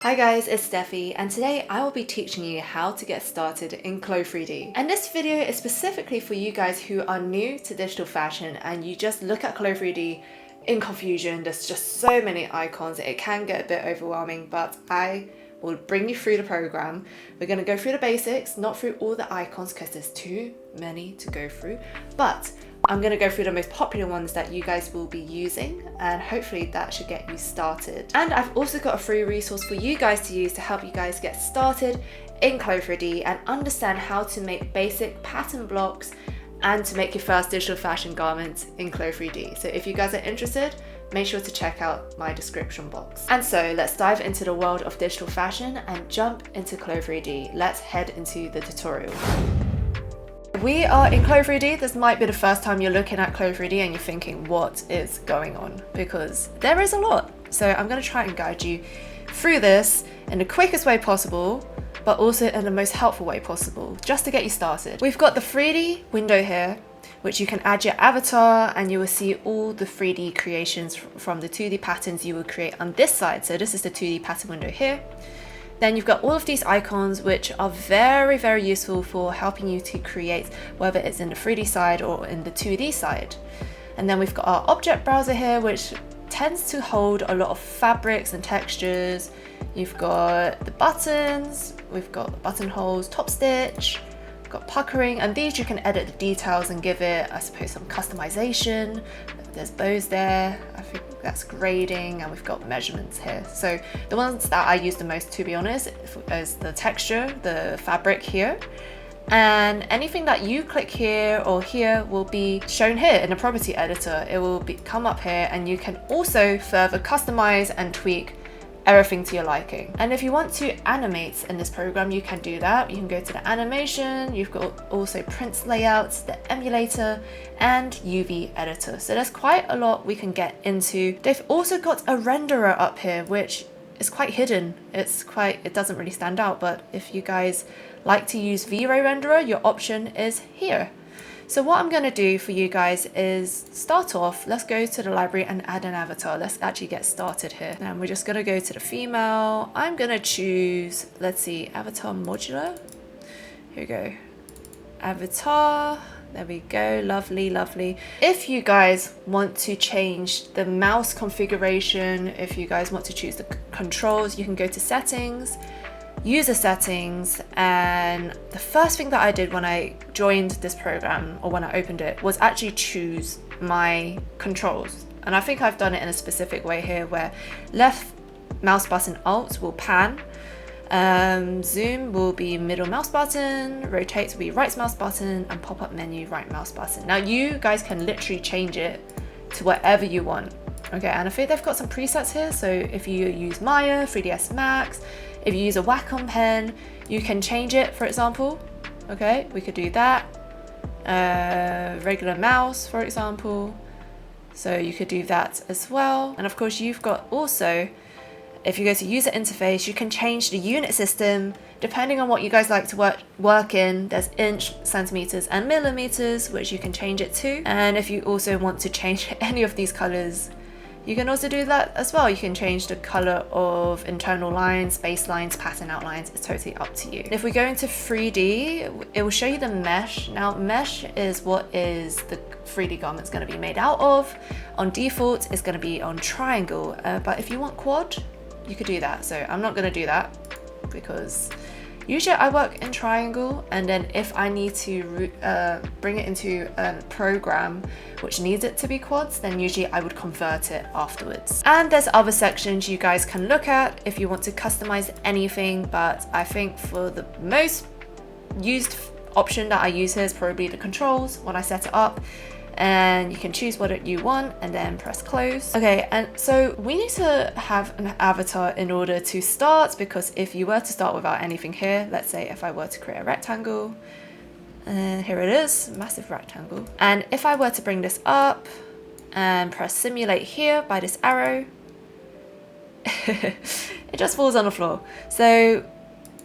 Hi guys, it's Steffi, and today I will be teaching you how to get started in Clo3d. And this video is specifically for you guys who are new to digital fashion and you just look at Clo3d in confusion. There's just so many icons, it can get a bit overwhelming, but I will bring you through the program. We're going to go through the basics, not through all the icons because there's too many to go through, but I'm going to go through the most popular ones that you guys will be using, and hopefully that should get you started. And I've also got a free resource for you guys to use to help you guys get started in Clo3d and understand how to make basic pattern blocks and to make your first digital fashion garment in Clo3d. So if you guys are interested, make sure to check out my description box. And so let's dive into the world of digital fashion and jump into Clo3d. Let's head into the tutorial. We are in Clo3d. This might be the first time you're looking at Clo3d and you're thinking, what is going on? Because there is a lot. So I'm going to try and guide you through this in the quickest way possible, but also in the most helpful way possible, just to get you started. We've got the 3D window here, which you can add your avatar and you will see all the 3D creations from the 2D patterns you will create on this side. So this is the 2D pattern window here. Then you've got all of these icons, which are very, very useful for helping you to create, whether it's in the 3D side or in the 2D side. And then we've got our object browser here, which tends to hold a lot of fabrics and textures. You've got the buttons, we've got the buttonholes, top stitch, we've got puckering, and these you can edit the details and give it, I suppose, some customization. There's bows there, I think that's grading, and we've got measurements here. So the ones that I use the most, to be honest, is the texture, the fabric here. And anything that you click here or here will be shown here in the property editor. It will come up here, and you can also further customize and tweak everything to your liking. And if you want to animate in this program, you can do that. You can go to the animation, you've got also print layouts, the emulator, and UV editor. So there's quite a lot we can get into. They've also got a renderer up here, which is quite hidden. It doesn't really stand out, but if you guys like to use V-Ray renderer, your option is here. So what I'm going to do for you guys is start off, let's go to the library and add an avatar. Let's actually get started here. And we're just going to go to the female. I'm going to choose, let's see, avatar modular. Here we go. Avatar. There we go. Lovely, lovely. If you guys want to change the mouse configuration, if you guys want to choose the controls, you can go to settings, user settings, and the first thing that I did when I joined this program or when I opened it was actually choose my controls. And I think I've done it in a specific way here, where left mouse button alt will pan, zoom will be middle mouse button, rotate will be right mouse button, and pop-up menu right mouse button. Now you guys can literally change it to whatever you want. Okay, and I think they've got some presets here. So if you use Maya, 3ds Max, if you use a Wacom pen, you can change it, for example. Okay, we could do that. Regular mouse, for example. So you could do that as well. And of course, you've got also, if you go to user interface, you can change the unit system depending on what you guys like to work in. There's inch, centimeters, and millimeters, which you can change it to. And if you also want to change any of these colors, you can also do that as well. You can change the color of internal lines, base lines, pattern outlines. It's totally up to you. If we go into 3D, it will show you the mesh. Now, mesh is what is the 3D garment's going to be made out of. On default, it's going to be on triangle, but if you want quad, you could do that. So I'm not going to do that because usually I work in triangle, and then if I need to bring it into a program which needs it to be quads, then usually I would convert it afterwards. And there's other sections you guys can look at if you want to customize anything, but I think for the most used option that I use here is probably the controls when I set it up. And you can choose what you want and then press close. Okay, and so we need to have an avatar in order to start, because if you were to start without anything here, let's say if I were to create a rectangle, and here it is, massive rectangle. And if I were to bring this up and press simulate here by this arrow, it just falls on the floor. So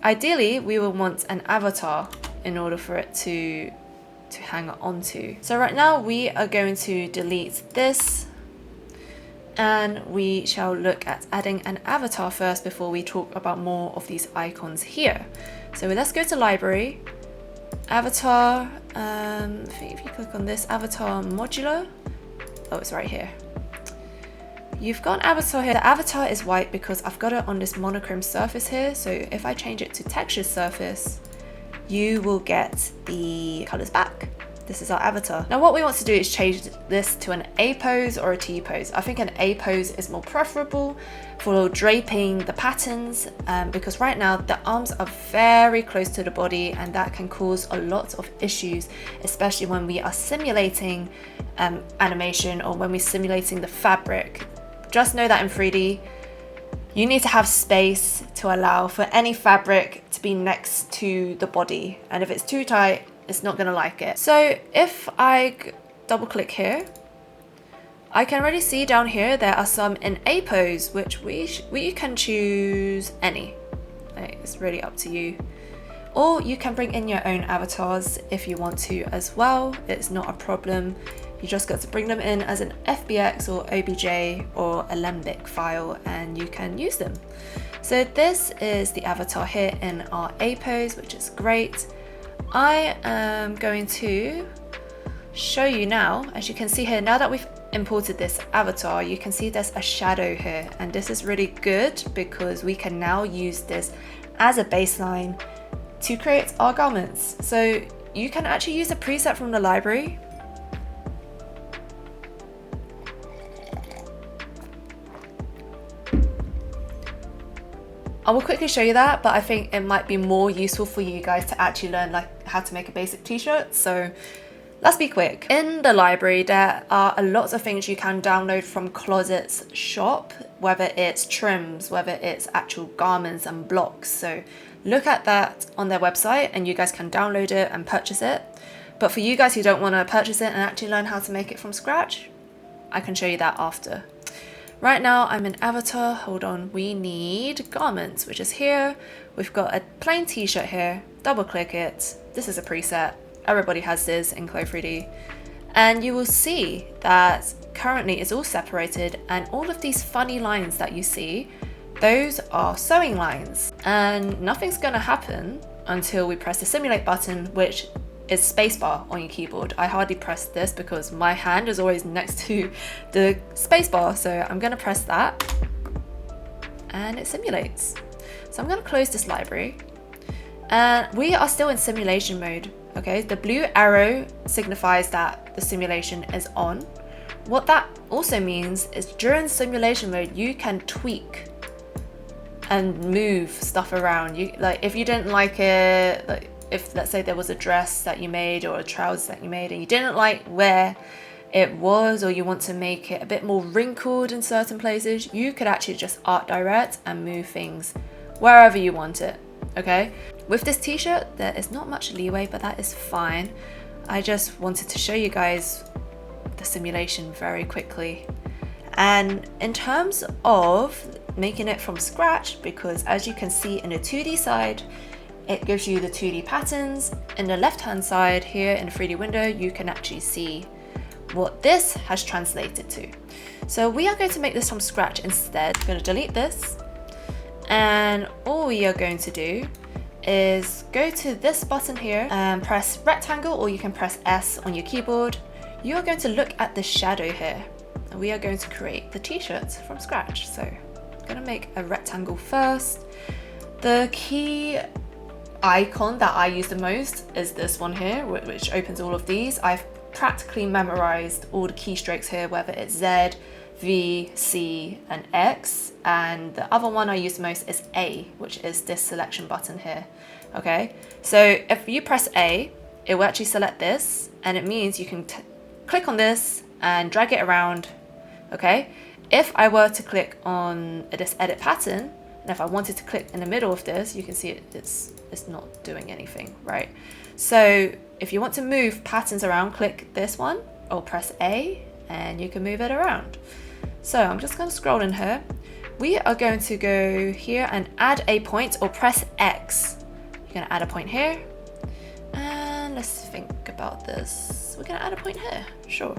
ideally we will want an avatar in order for it to hang onto. So right now we are going to delete this and we shall look at adding an avatar first before we talk about more of these icons here. So let's go to library, avatar, I think if you click on this avatar modular, oh, it's right here. You've got an avatar here. The avatar is white because I've got it on this monochrome surface here. So if I change it to textured surface, you will get the colors back. This is our avatar. Now what we want to do is change this to an A pose or a T pose. I think an A pose is more preferable for draping the patterns because right now the arms are very close to the body, and that can cause a lot of issues, especially when we are simulating animation or when we're simulating the fabric. Just know that in 3D, you need to have space to allow for any fabric to be next to the body. And if it's too tight, it's not gonna like it. So if I double click here, I can already see down here there are some in A pose, which we can choose any. It's really up to you. Or you can bring in your own avatars if you want to as well. It's not a problem. You just got to bring them in as an FBX or OBJ or Alembic file and you can use them. So this is the avatar here in our A pose, which is great. I am going to show you now, as you can see here, now that we've imported this avatar, you can see there's a shadow here, and this is really good because we can now use this as a baseline to create our garments. So you can actually use a preset from the library. I will quickly show you that, but I think it might be more useful for you guys to actually learn like how to make a basic t-shirt. So let's be quick. In the library, there are a lot of things you can download from Closet's shop, whether it's trims, whether it's actual garments and blocks. So look at that on their website and you guys can download it and purchase it. But for you guys who don't want to purchase it and actually learn how to make it from scratch, I can show you that after. Right now I'm in avatar, hold on, we need garments, which is here. We've got a plain t-shirt here, double click it. This is a preset, everybody has this in Clo3d. And you will see that currently it's all separated, and all of these funny lines that you see, those are sewing lines. And nothing's gonna happen until we press the simulate button, which is spacebar on your keyboard. I hardly press this because my hand is always next to the spacebar, so I'm gonna press that and it simulates. So I'm gonna close this library and we are still in simulation mode. Okay, the blue arrow signifies that the simulation is on. What that also means is during simulation mode you can tweak and move stuff around. You like, if you didn't like it, like if let's say there was a dress that you made or a trouser that you made and you didn't like where it was, or you want to make it a bit more wrinkled in certain places, you could actually just art direct and move things wherever you want it. Okay, with this t-shirt there is not much leeway, but that is fine. I just wanted to show you guys the simulation very quickly. And in terms of making it from scratch, because as you can see in the 2D side, it gives you the 2D patterns. In the left hand side here in the 3D window, you can actually see what this has translated to. So we are going to make this from scratch instead. I'm going to delete this, and all we are going to do is go to this button here and press rectangle, or you can press S on your keyboard. You are going to look at the shadow here, and we are going to create the t-shirt from scratch. So I'm going to make a rectangle first. The key icon that I use the most is this one here, which opens all of these. I've practically memorized all the keystrokes here, whether it's Z, V, C, and X. And the other one I use the most is A, which is this selection button here. Okay, so if you press A, it will actually select this, and it means you can click on this and drag it around. Okay, if I were to click on this edit pattern, and if I wanted to click in the middle of this, you can see it's not doing anything, right? So if you want to move patterns around, click this one or press A and you can move it around. So I'm just going to scroll in here. We are going to go here and add a point, or press X. You're going to add a point here. And let's think about this. We're going to add a point here, sure.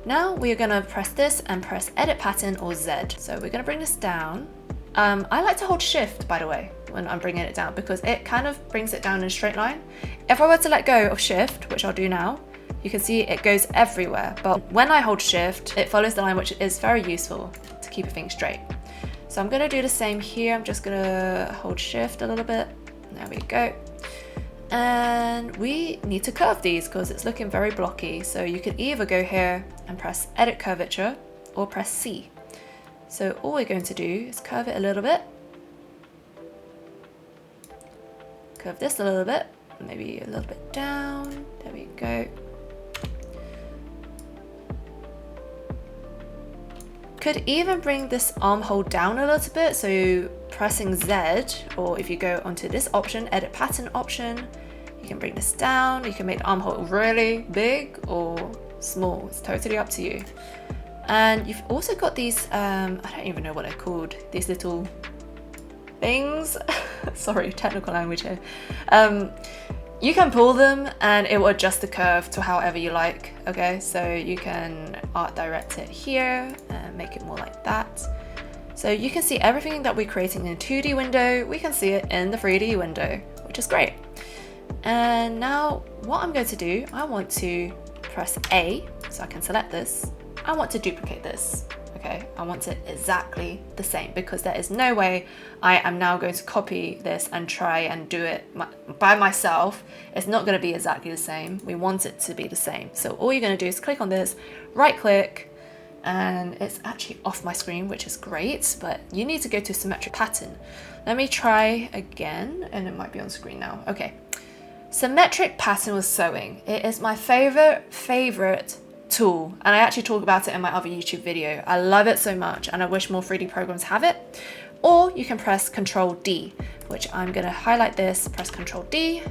Now we're gonna press this and press edit pattern or Z. So we're gonna bring this down. I like to hold shift, by the way, when I'm bringing it down, because it kind of brings it down in a straight line. If I were to let go of shift, which I'll do now, you can see it goes everywhere. But when I hold shift, it follows the line, which is very useful to keep everything straight. So I'm gonna do the same here. I'm just gonna hold shift a little bit. There we go. And we need to curve these because it's looking very blocky. So you could either go here and press edit curvature or press C. So all we're going to do is curve it a little bit. Curve this a little bit, maybe a little bit down. There we go. Could even bring this armhole down a little bit, so pressing Z, or if you go onto this option, edit pattern option, you can bring this down. You can make the armhole really big or small, it's totally up to you. And you've also got these, I don't even know what they're called, these little things. Sorry, technical language here. You can pull them and it will adjust the curve to however you like, okay? So you can art direct it here and make it more like that. So you can see everything that we're creating in a 2D window, we can see it in the 3D window, which is great. And now what I'm going to do, I want to press A, so I can select this. I want to duplicate this. Okay, I want it exactly the same because there is no way I am now going to copy this and try and do it by myself. It's not going to be exactly the same. We want it to be the same. So all you're going to do is click on this, right click, and it's actually off my screen, which is great, but you need to go to symmetric pattern. Let me try again, and it might be on screen now. Okay, symmetric pattern with sewing. It is my favorite tool, and I actually talk about it in my other YouTube video. I love it so much and I wish more 3D programs have it. Or you can press Ctrl D, which I'm gonna highlight this, press Ctrl D,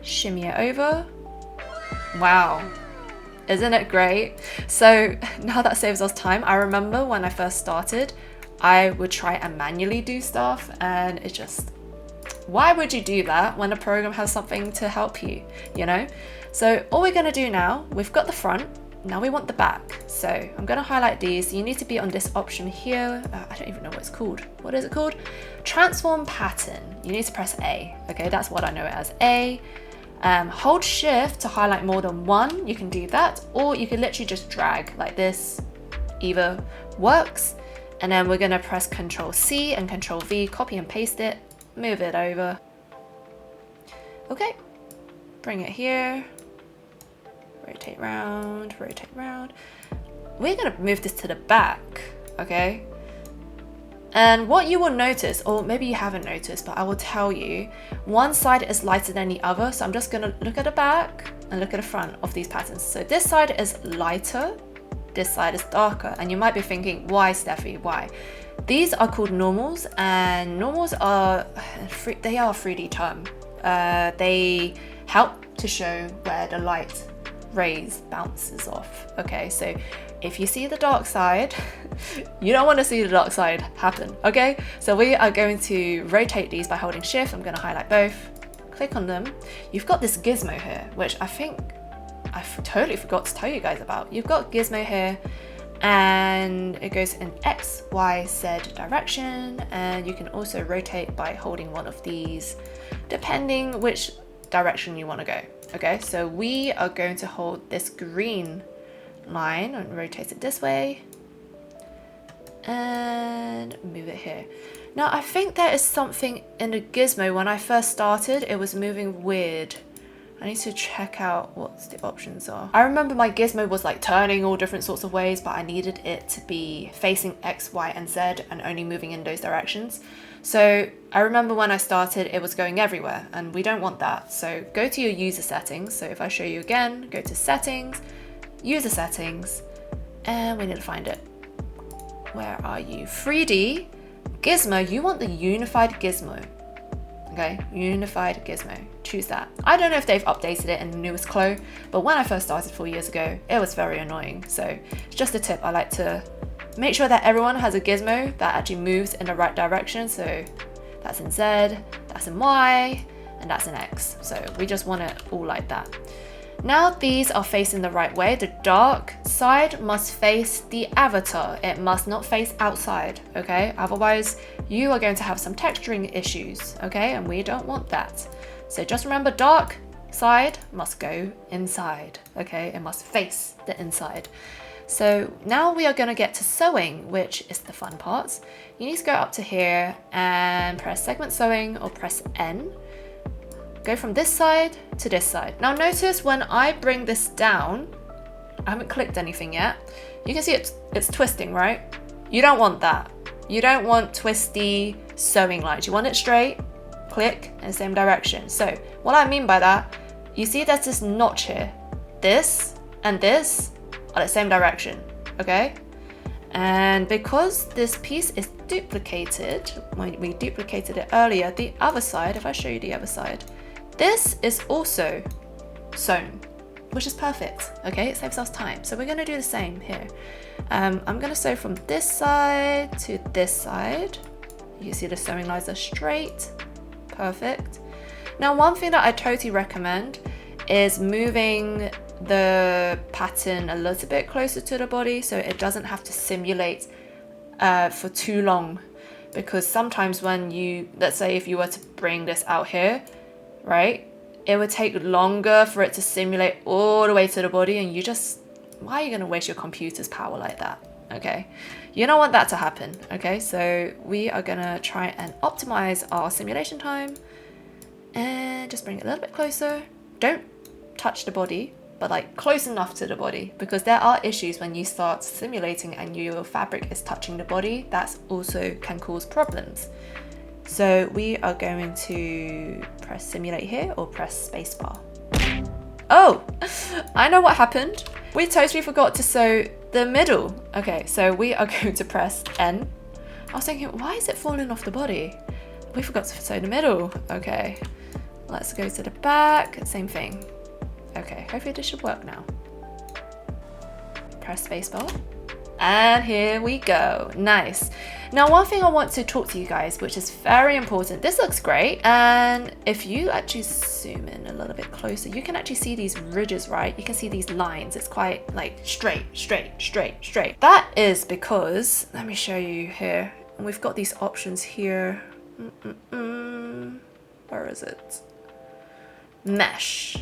shimmy it over. Wow, isn't it great? So now that saves us time. I remember when I first started, I would try and manually do stuff and it just, why would you do that when a program has something to help you, you know? So all we're gonna do now, we've got the front, now we want the back. So I'm gonna highlight these. You need to be on this option here. I don't even know what it's called. What is it called? Transform pattern. You need to press A. Okay, that's what I know it as, A. Hold shift to highlight more than one. You can do that, or you can literally just drag like this. Either works. And then we're gonna press Ctrl C and Ctrl V, copy and paste it, move it over. Okay, bring it here. Rotate round, rotate round. We're gonna move this to the back, okay? And what you will notice, or maybe you haven't noticed, but I will tell you, one side is lighter than the other. So I'm just gonna look at the back and look at the front of these patterns. So this side is lighter, this side is darker. And you might be thinking, why, Steffi, why? These are called normals, and normals are, they are a 3D term. They help to show where the light rays bounces off. Okay, so if you see the dark side, you don't want to see the dark side happen. Okay, so we are going to rotate these by holding shift. I'm going to highlight both, click on them. You've got this gizmo here, which I think I totally forgot to tell you guys about. You've got gizmo here and it goes in X, Y, Z direction, and you can also rotate by holding one of these depending which direction you want to go. Okay, so we are going to hold this green line and rotate it this way and move it here. Now I think there is something in the gizmo. When I first started, it was moving weird. I need to check out what the options are. I remember my gizmo was like turning all different sorts of ways, but I needed it to be facing X, Y, and Z and only moving in those directions. So I remember when I started, it was going everywhere, and we don't want that. So go to your user settings. So if I show you again, go to settings, user settings, and we need to find it. Where are you? 3D, gizmo, you want the unified gizmo. Okay, unified gizmo, choose that. I don't know if they've updated it in the newest Clo, but when I first started 4 years ago, it was very annoying. So it's just a tip. I like to make sure that everyone has a gizmo that actually moves in the right direction. So that's in Z, that's in Y, and that's in X. So we just want it all like that. Now these are facing the right way. The dark side must face the avatar. It must not face outside, okay? Otherwise, you are going to have some texturing issues, okay? And we don't want that. So just remember, dark side must go inside, okay? It must face the inside. So now we are going to get to sewing, which is the fun part. You need to go up to here and press segment sewing or press N. Go from this side to this side. Now notice when I bring this down, I haven't clicked anything yet. You can see it's twisting, right? You don't want that. You don't want twisty sewing lines. You want it straight, click in the same direction. So what I mean by that, you see there's this notch here. This and this are the same direction, okay? And because this piece is duplicated, when we duplicated it earlier, the other side, if I show you the other side, this is also sewn, which is perfect, okay? It saves us time. So we're gonna do the same here. I'm gonna sew from this side to this side. You can see the sewing lines are straight, perfect. Now, one thing that I totally recommend is moving the pattern a little bit closer to the body so it doesn't have to simulate for too long. Because sometimes when you, let's say if you were to bring this out here, right? It would take longer for it to simulate all the way to the body, and you just, why are you gonna waste your computer's power like that? Okay, you don't want that to happen, okay? So we are gonna try and optimize our simulation time and just bring it a little bit closer. Don't touch the body, but like close enough to the body, because there are issues when you start simulating and your fabric is touching the body. That's also can cause problems. So we are going to press simulate here or press spacebar. Oh, I know what happened. We totally forgot to sew the middle. Okay, so we are going to press N. I was thinking, why is it falling off the body? We forgot to sew the middle. Okay, let's go to the back, same thing. Okay, hopefully this should work now. Press spacebar. And here we go, nice. Now, one thing I want to talk to you guys, which is very important, this looks great. And if you actually zoom in a little bit closer, you can actually see these ridges, right? You can see these lines. It's quite like straight, straight, straight, straight. That is because, let me show you here. And we've got these options here. Where is it? Mesh.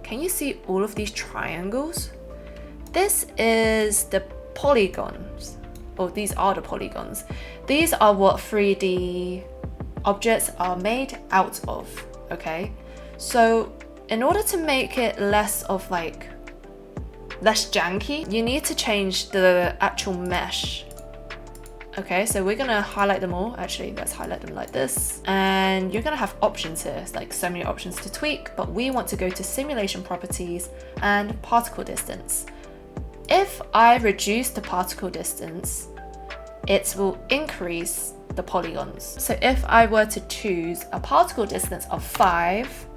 Can you see all of these triangles? This is the polygons, or these are the polygons. These are what 3D objects are made out of, okay? So in order to make it less janky, you need to change the actual mesh. Okay, so we're gonna highlight them all. Actually, let's highlight them like this. And you're gonna have options here, like so many options to tweak, but we want to go to simulation properties and particle distance. If I reduce the particle distance, it will increase the polygons. So if I were to choose a particle distance of 5,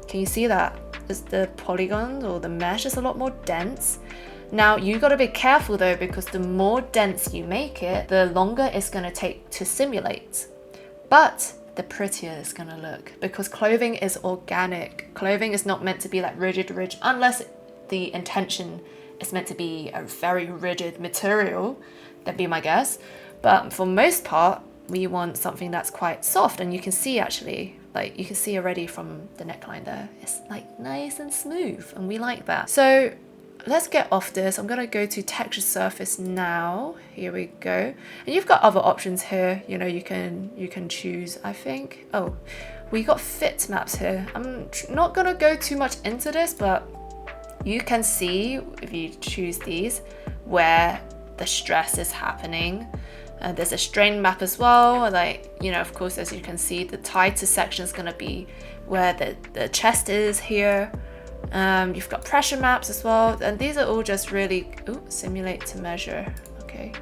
can you see that? The polygons or the mesh is a lot more dense. Now you gotta be careful though, because the more dense you make it, the longer it's gonna take to simulate. But the prettier it's gonna look, because clothing is organic. Clothing is not meant to be like rigid, unless the intention is meant to be a very rigid material, that'd be my guess. But for most part, we want something that's quite soft, and you can see actually, like you can see already from the neckline there, it's like nice and smooth, and we like that. So let's get off this. I'm gonna go to texture surface now. Here we go. And you've got other options here. You know, you can choose, I think. Oh, we got fit maps here. I'm not gonna go too much into this, but you can see if you choose these where the stress is happening. There's a strain map as well. Like, you know, of course, as you can see, the tighter section is gonna be where the chest is here. You've got pressure maps as well, and these are all just really, simulate to measure, okay.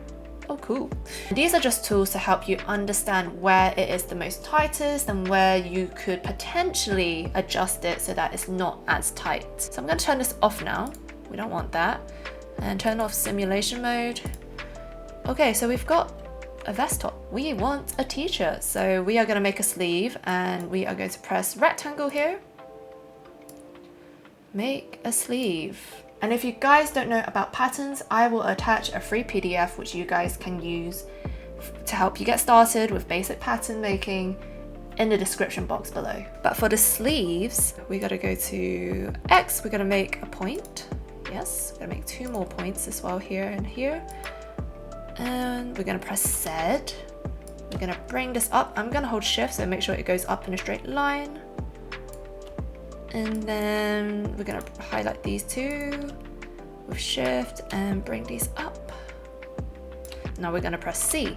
Oh, cool. These are just tools to help you understand where it is the most tightest and where you could potentially adjust it so that it's not as tight. So I'm gonna turn this off now. We don't want that. And turn off simulation mode. Okay, so we've got a vest top. We want a t-shirt. So we are gonna make a sleeve, and we are going to press rectangle here. Make a sleeve. And if you guys don't know about patterns, I will attach a free PDF which you guys can use to help you get started with basic pattern making in the description box below. But for the sleeves, we gotta go to X, we're gonna make a point. Yes, we're gonna make 2 more points as well, here and here. And we're gonna press Z. We're gonna bring this up. I'm gonna hold Shift, so make sure it goes up in a straight line. And then we're gonna highlight these 2 with Shift and bring these up. Now we're gonna press C.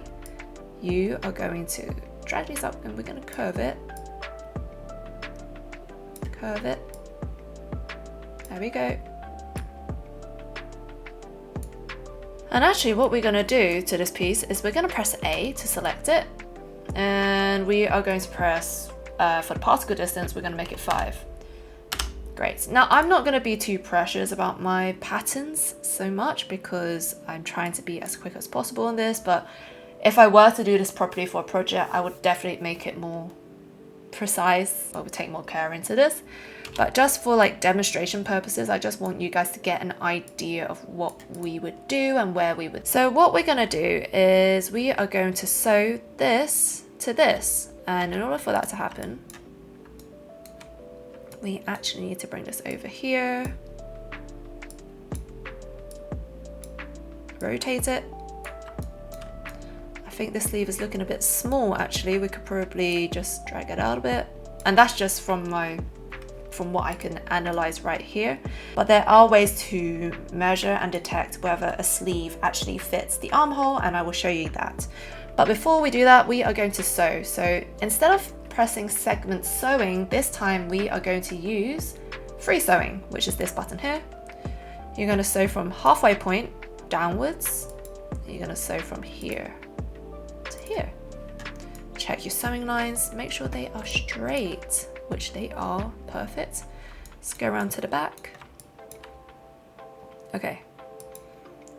You are going to drag these up and we're gonna curve it. Curve it. There we go. And actually what we're gonna do to this piece is we're gonna press A to select it. And we are going to press, for the particle distance, we're gonna make it 5. Great. Now I'm not going to be too precious about my patterns so much because I'm trying to be as quick as possible on this, but if I were to do this properly for a project, I would definitely make it more precise. I would take more care into this, but just for like demonstration purposes, I just want you guys to get an idea of what we would do and where we would. So what we're going to do is we are going to sew this to this, and in order for that to happen, we actually need to bring this over here, rotate it. I think this sleeve is looking a bit small actually. We could probably just drag it out a bit. And that's just from what I can analyze right here. But there are ways to measure and detect whether a sleeve actually fits the armhole, and I will show you that. But before we do that, we are going to sew. So instead of pressing segment sewing, this time we are going to use free sewing, which is this button here. You're going to sew from halfway point downwards. You're going to sew from here to here. Check your sewing lines, make sure they are straight, which they are. Perfect. Let's go around to the back. Okay,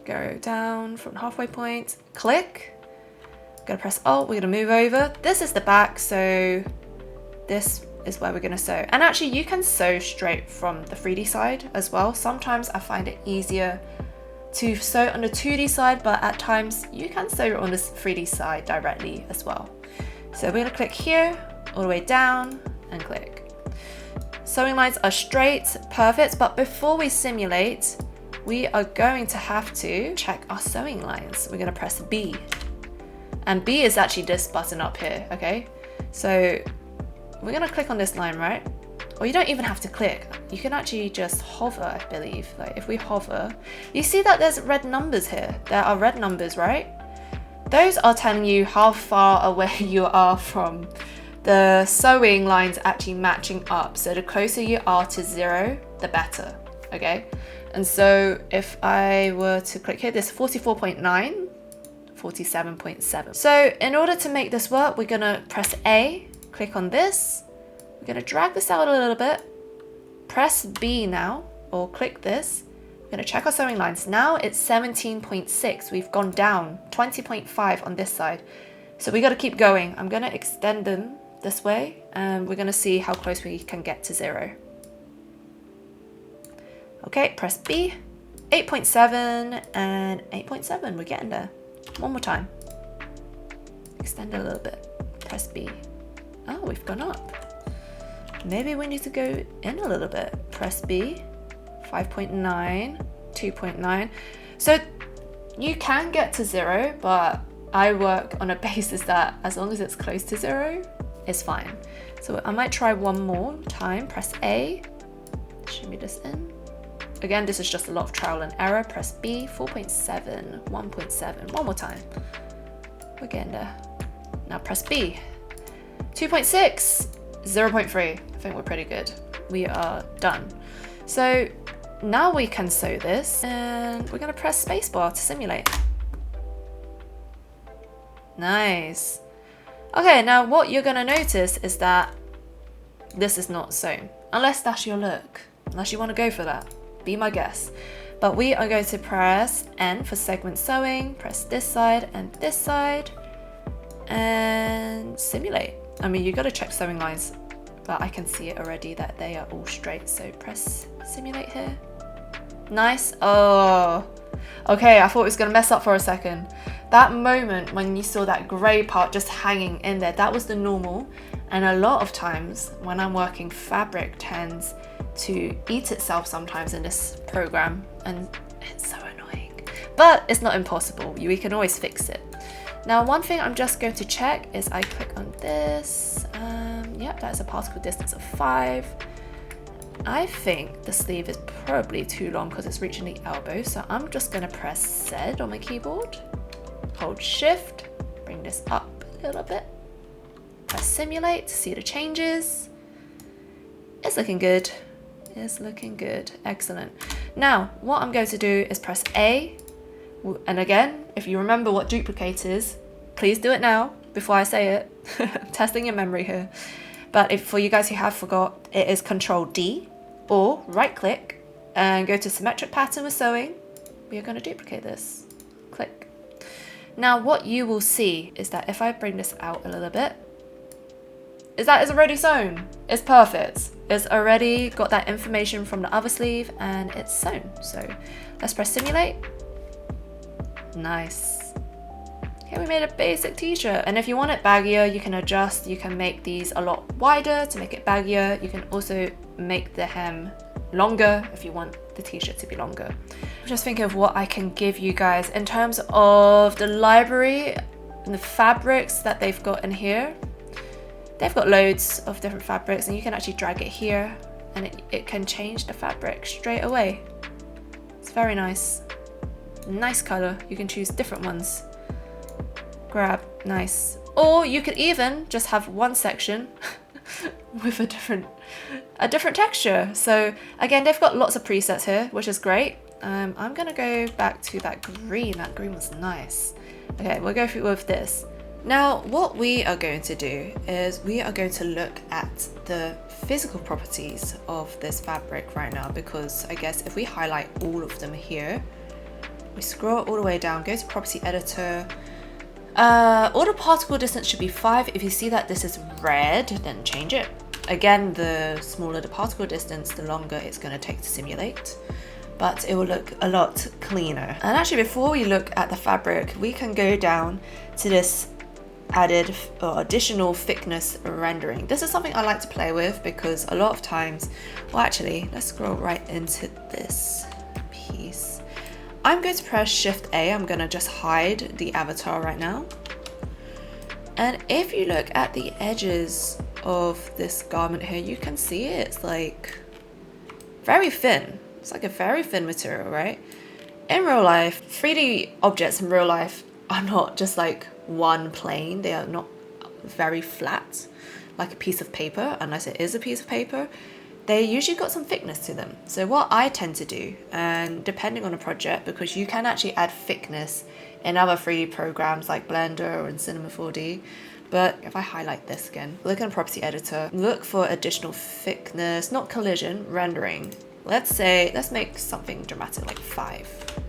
go down from halfway point, click. Gonna press Alt, we're gonna move over. This is the back, so this is where we're gonna sew. And actually you can sew straight from the 3D side as well. Sometimes I find it easier to sew on the 2D side, but at times you can sew on the 3D side directly as well. So we're gonna click here, all the way down, and click. Sewing lines are straight, perfect, but before we simulate, we are going to have to check our sewing lines. We're gonna press B. And B is actually this button up here, okay? So we're gonna click on this line, right? Or you don't even have to click. You can actually just hover, I believe. Like if we hover, you see that there's red numbers here. There are red numbers, right? Those are telling you how far away you are from the sewing lines actually matching up. So the closer you are to 0, the better, okay? And so if I were to click here, there's 44.9, 47.7. So in order to make this work, we're gonna press A, click on this. We're gonna drag this out a little bit, press B now, or click this. We're gonna check our sewing lines. Now it's 17.6, we've gone down 20.5 on this side. So we gotta keep going. I'm gonna extend them this way, and we're gonna see how close we can get to 0. Okay, press B, 8.7 and 8.7, we're getting there. One more time. Extend it a little bit, press B. Oh, we've gone up. Maybe we need to go in a little bit. Press B, 5.9, 2.9. So you can get to 0, but I work on a basis that as long as it's close to 0, it's fine. So I might try one more time. Press A, shimmy this in. Again, this is just a lot of trial and error. Press B, 4.7, 1.7. One more time. We're getting there. Now press B, 2.6, 0.3. I think we're pretty good. We are done. So now we can sew this, and we're gonna press spacebar to simulate. Nice. Okay, now what you're gonna notice is that this is not sewn, unless that's your look, unless you wanna go for that, be my guest. But we are going to press N for segment sewing, press this side and this side, and simulate. I mean, you gotta check sewing lines, but I can see it already that they are all straight, so press simulate here. Nice. Oh, okay, I thought it was gonna mess up for a second. That moment when you saw that gray part just hanging in there, that was the normal. And a lot of times when I'm working, fabric tends to eat itself sometimes in this program, and it's so annoying. But it's not impossible, we can always fix it. Now, one thing I'm just going to check is I click on this. Yep, that's a particle distance of 5. I think the sleeve is probably too long because it's reaching the elbow, so I'm just going to press Z on my keyboard, hold Shift, bring this up a little bit, press Simulate to see the changes. It's looking good. It's looking good. Excellent. Now, what I'm going to do is press A, and again, if you remember what duplicate is, please do it now before I say it. I'm testing your memory here. But if for you guys who have forgot, it is Control D, or right click and go to symmetric pattern with sewing. We are going to duplicate this. Click. Now what you will see is that if I bring this out a little bit, is that it's already sewn. It's perfect. It's already got that information from the other sleeve and it's sewn. So let's press Simulate. Nice. Here we made a basic t-shirt, and if you want it baggier, you can adjust. You can make these a lot wider to make it baggier. You can also make the hem longer if you want the t-shirt to be longer. I'm just thinking of what I can give you guys in terms of the library and the fabrics that they've got in here. They've got loads of different fabrics, and you can actually drag it here and it can change the fabric straight away. It's very nice. Nice color. You can choose different ones. Grab, nice. Or you could even just have one section with a different texture. So again, they've got lots of presets here, which is great. I'm gonna go back to that green. That green was nice. Okay, we'll go through with this. Now, what we are going to do is we are going to look at the physical properties of this fabric right now, because I guess if we highlight all of them here, we scroll all the way down, go to property editor. Order particle distance should be 5. If you see that this is red, then change it. Again, the smaller the particle distance, the longer it's going to take to simulate, but it will look a lot cleaner. And actually, before we look at the fabric, we can go down to this added or additional thickness rendering. This is something I like to play with because a lot of times, well, actually, let's scroll right into this piece. I'm going to press Shift A. I'm going to just hide the avatar right now. And if you look at the edges of this garment here, you can see it's like very thin. It's like a very thin material, right? In real life, 3D objects in real life are not just like one plane. They are not very flat, like a piece of paper, unless it is a piece of paper. They usually got some thickness to them. So what I tend to do, and depending on the project, because you can actually add thickness in other 3D programs like Blender or in Cinema 4D, but if I highlight this again, look in property editor, look for additional thickness, not collision, rendering. Let's make something dramatic like 5.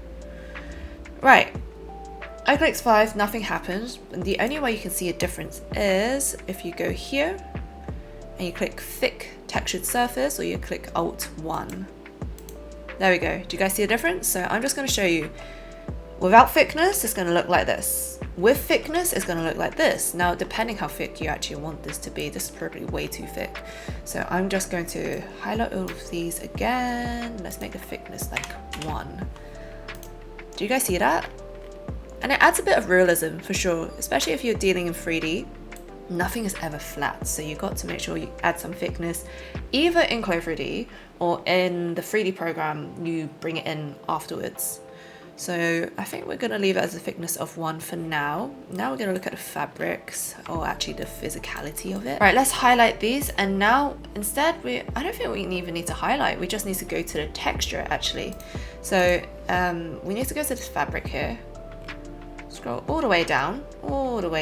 Right, I clicked 5, nothing happened. And the only way you can see a difference is if you go here and you click thick textured surface, or you click Alt-1. There we go. Do you guys see a difference? So I'm just going to show you. Without thickness, it's going to look like this. With thickness, it's going to look like this. Now, depending how thick you actually want this to be, this is probably way too thick. So I'm just going to highlight all of these again. Let's make the thickness like 1. Do you guys see that? And it adds a bit of realism for sure, especially if you're dealing in 3D. Nothing is ever flat, so you got to make sure you add some thickness, either in Clo3d or in the 3D program, you bring it in afterwards. So I think we're going to leave it as a thickness of 1 for now. Now we're going to look at the fabrics, or actually the physicality of it. Right, let's highlight these, and now instead I don't think we even need to highlight, we just need to go to the texture actually. So we need to go to this fabric here, scroll all the way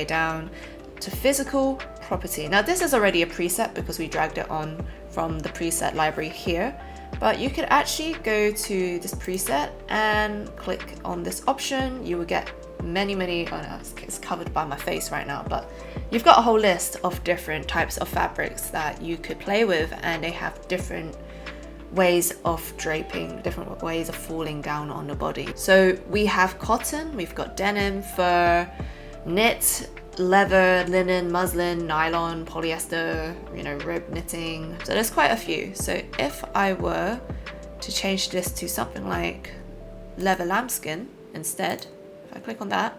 down to physical property. Now this is already a preset because we dragged it on from the preset library here, but you could actually go to this preset and click on this option. You will get many, oh no, it's covered by my face right now, but you've got a whole list of different types of fabrics that you could play with, and they have different ways of draping, different ways of falling down on the body. So we have cotton, we've got denim, fur, knit, leather, linen, muslin, nylon, polyester, rope knitting. So there's quite a few. So if I were to change this to something like leather lambskin instead, if I click on that,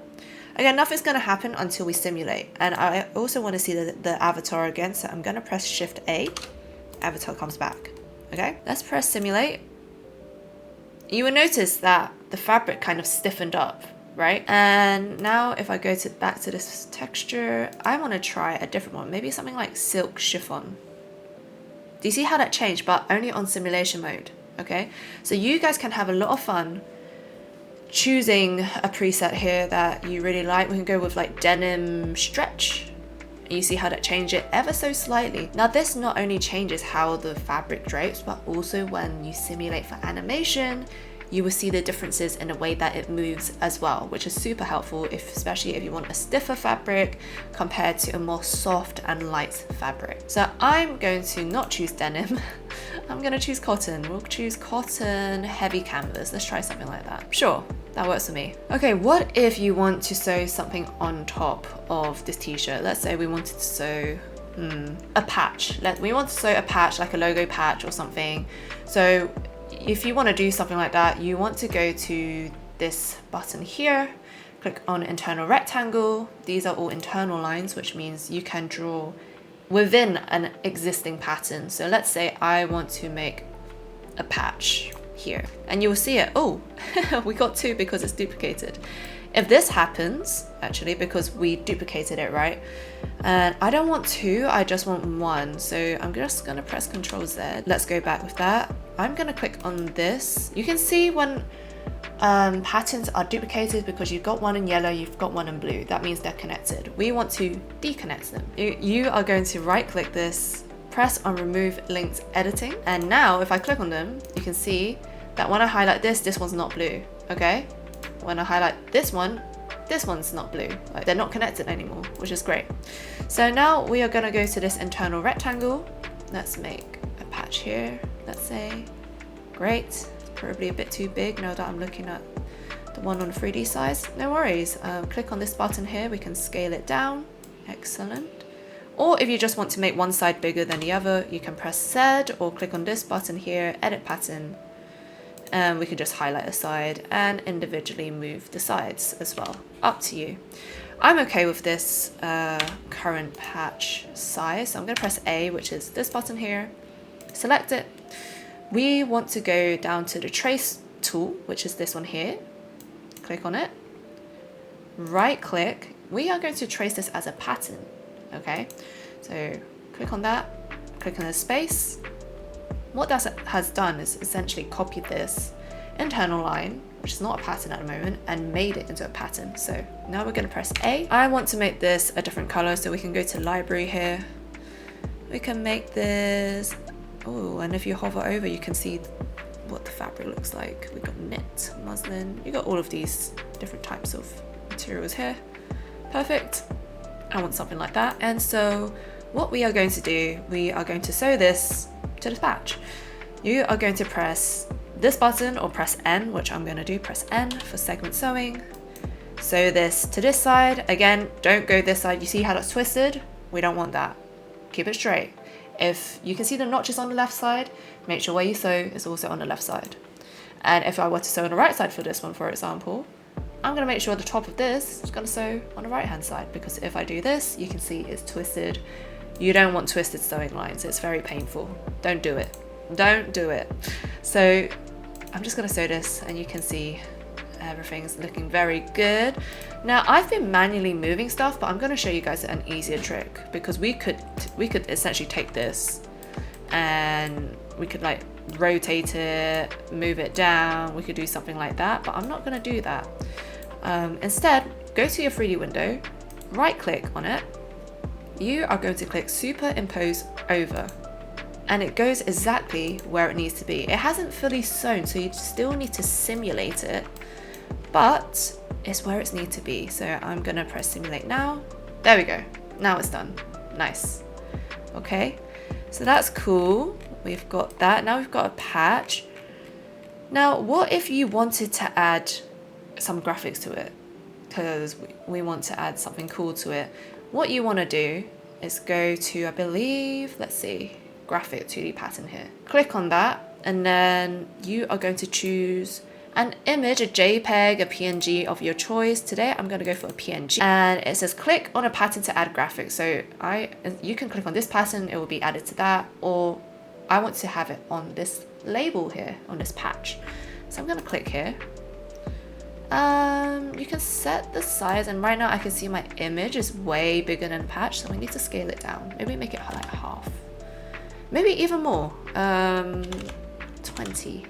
again, nothing's going to happen until we simulate. And I also want to see the avatar again, so I'm going to press Shift A, avatar comes back. Okay, let's press simulate. You will notice that the fabric kind of stiffened up, right? And now if I go back to this texture, I want to try a different one, maybe something like silk chiffon. Do you see how that changed? But only on simulation mode. Okay, so you guys can have a lot of fun choosing a preset here that you really like. We can go with like denim stretch. You see how that changed it ever so slightly. Now this not only changes how the fabric drapes, but also when you simulate for animation, you will see the differences in the way that it moves as well, which is super helpful, especially if you want a stiffer fabric compared to a more soft and light fabric. So I'm going to not choose denim. I'm going to choose cotton. We'll choose cotton heavy canvas. Let's try something like that. Sure, that works for me. Okay, what if you want to sew something on top of this t-shirt? Let's say we wanted to sew a patch. We want to sew a patch, like a logo patch or something. So if you want to do something like that, you want to go to this button here, click on internal rectangle. These are all internal lines, which means you can draw within an existing pattern. So let's say I want to make a patch here, and you will see it. Oh, we got two because it's duplicated. If this happens, actually, because we duplicated it, right? And I don't want two, I just want one. So I'm just gonna press Ctrl Z. Let's go back with that. I'm gonna click on this. You can see when patterns are duplicated because you've got one in yellow, you've got one in blue. That means they're connected. We want to deconnect them. You are going to right click this, press on remove linked editing. And now if I click on them, you can see that when I highlight this one's not blue, okay? When I highlight this one's not blue. Like, they're not connected anymore, which is great. So now we are gonna go to this internal rectangle. Let's make a patch here, let's say. Great, it's probably a bit too big now that I'm looking at the one on 3D size. No worries, click on this button here, we can scale it down. Excellent. Or if you just want to make one side bigger than the other, you can press Z or click on this button here, edit pattern. And we can just highlight a side and individually move the sides as well. Up to you. I'm okay with this current patch size. So I'm going to press A, which is this button here. Select it. We want to go down to the trace tool, which is this one here. Click on it. Right click. We are going to trace this as a pattern. Okay. So click on that. Click on the space. What that has done is essentially copied this internal line, which is not a pattern at the moment, and made it into a pattern. So now we're going to press A. I want to make this a different color, so we can go to library here. We can make this, oh, and if you hover over, you can see what the fabric looks like. We've got knit, muslin, you got all of these different types of materials here. Perfect. I want something like that. And so what we are going to do, we are going to sew this to this patch. You are going to press this button or press N, which I'm going to do, press N for segment sewing. Sew this to this side. Again, don't go this side. You see how that's twisted? We don't want that. Keep it straight. If you can see the notches on the left side, make sure where you sew is also on the left side. And if I were to sew on the right side for this one, for example, I'm going to make sure the top of this is going to sew on the right hand side, because if I do this, you can see it's twisted. You don't want twisted sewing lines. It's very painful. Don't do it. Don't do it. So I'm just going to sew this, and you can see everything's looking very good. Now I've been manually moving stuff, but I'm going to show you guys an easier trick, because we could essentially take this and we could like rotate it, move it down. We could do something like that, but I'm not going to do that. Instead, go to your 3D window, right click on it. You are going to click superimpose over, and it goes exactly where it needs to be. It hasn't fully sewn, so you still need to simulate it, but it's where it needs to be. So I'm gonna press simulate now. There we go. Now it's done. Nice. Okay, so that's cool. We've got that. Now we've got a patch. Now, what if you wanted to add some graphics to it? Because we want to add something cool to it. What you want to do is go to, I believe, let's see, graphic 2D pattern here. Click on that, and then you are going to choose an image, a JPEG, a PNG of your choice. Today I'm going to go for a PNG, and it says click on a pattern to add graphics. So you can click on this pattern, it will be added to that, or I want to have it on this label here, on this patch. So I'm going to click here. You can set the size, and right now I can see my image is way bigger than the patch, so we need to scale it down. Maybe make it like half, maybe even more. 20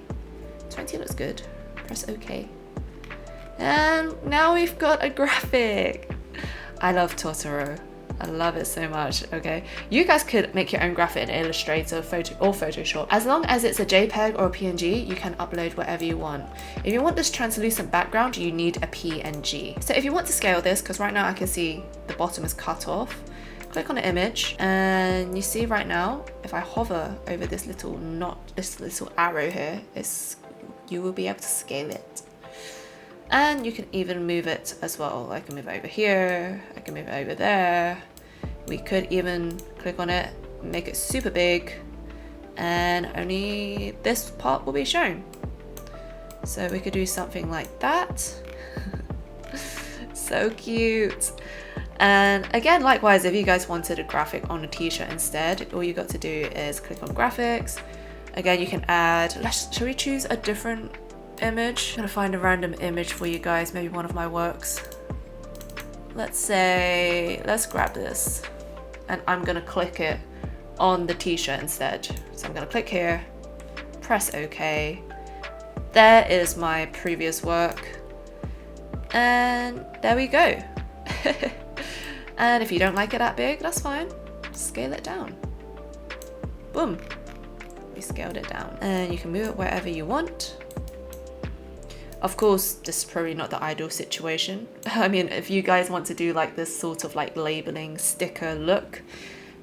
looks good. Press OK, and now we've got a graphic. I love Totoro. I love it so much. Okay, you guys could make your own graphic in Illustrator, Photoshop. As long as it's a JPEG or a PNG, you can upload whatever you want. If you want this translucent background, you need a PNG. So if you want to scale this, because right now I can see the bottom is cut off, click on the image, and you see right now, if I hover over this little this little arrow here, you will be able to scale it. And you can even move it as well. I can move it over here, I can move it over there. We could even click on it, make it super big, and only this part will be shown. So we could do something like that. So cute. And again, likewise, if you guys wanted a graphic on a t-shirt instead, all you got to do is click on graphics. Again, you can add, shall we choose a different image? I'm gonna find a random image for you guys, maybe one of my works. Let's grab this, and I'm gonna click it on the t-shirt instead. So I'm gonna click here, press OK. There is my previous work, and there we go. And if you don't like it that big, that's fine, scale it down. Boom, we scaled it down, and you can move it wherever you want. Of course, this is probably not the ideal situation. I mean, if you guys want to do like this sort of like labeling sticker look,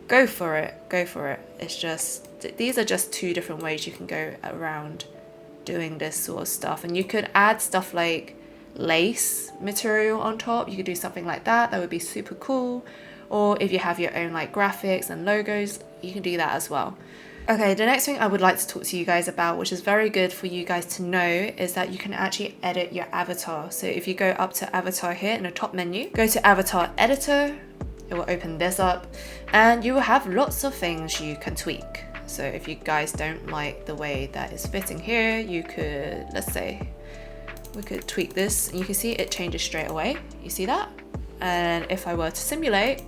go for it, go for it. It's just, these are just two different ways you can go around doing this sort of stuff. And you could add stuff like lace material on top. You could do something like that. That would be super cool. Or if you have your own like graphics and logos, you can do that as well. Okay, the next thing I would like to talk to you guys about, which is very good for you guys to know, is that you can actually edit your avatar. So if you go up to avatar here in the top menu, go to avatar editor, it will open this up, and you will have lots of things you can tweak. So if you guys don't like the way that is fitting here, you could, let's say, we could tweak this, and you can see it changes straight away. You see that? And if I were to simulate,